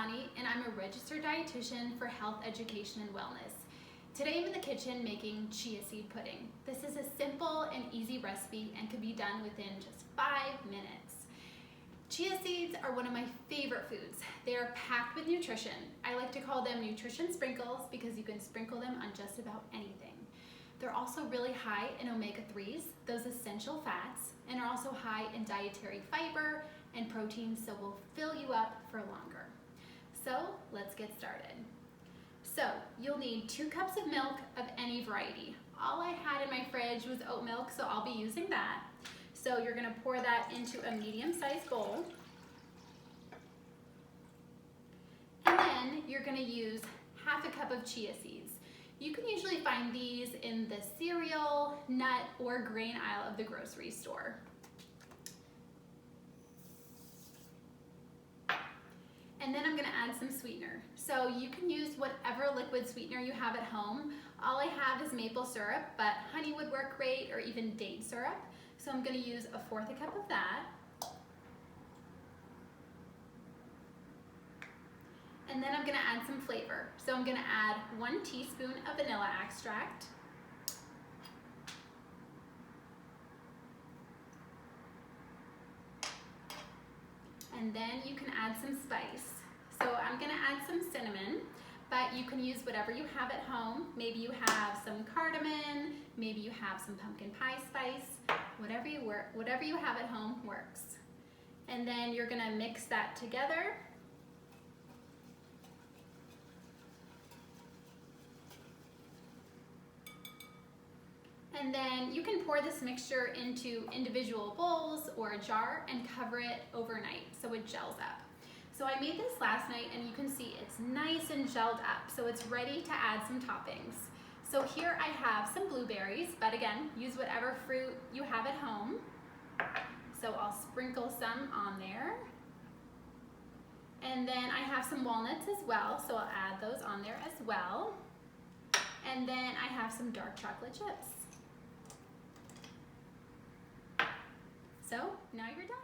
Ehsani, and I'm a registered dietitian for health education and wellness. Today I'm in the kitchen making chia seed pudding. This is a simple and easy recipe and can be done within just 5 minutes. Chia seeds are one of my favorite foods. They are packed with nutrition. I like to call them nutrition sprinkles because you can sprinkle them on just about anything. They're also really high in omega-3s, those essential fats, and are also high in dietary fiber and protein, so will fill you up for longer. So let's get started. So you'll need 2 cups of milk of any variety. All I had in my fridge was oat milk, so I'll be using that. So you're gonna pour that into a medium-sized bowl. And then you're gonna use half a cup of chia seeds. You can usually find these in the cereal, nut, or grain aisle of the grocery store. And then I'm gonna add some sweetener. So you can use whatever liquid sweetener you have at home. All I have is maple syrup, but honey would work great, or even date syrup. So I'm gonna use 1/4 cup of that. And then I'm gonna add some flavor. So I'm gonna add 1 teaspoon of vanilla extract. And then you can add some spice. So I'm gonna add some cinnamon, but you can use whatever you have at home. Maybe you have some cardamom, maybe you have some pumpkin pie spice, whatever you have at home works. And then you're gonna mix that together. And then you can pour this mixture into individual bowls or a jar and cover it overnight so it gels up. So I made this last night and you can see it's nice and gelled up, so it's ready to add some toppings. So here I have some blueberries, but again, use whatever fruit you have at home. So I'll sprinkle some on there. And then I have some walnuts as well, so I'll add those on there as well. And then I have some dark chocolate chips. So now you're done.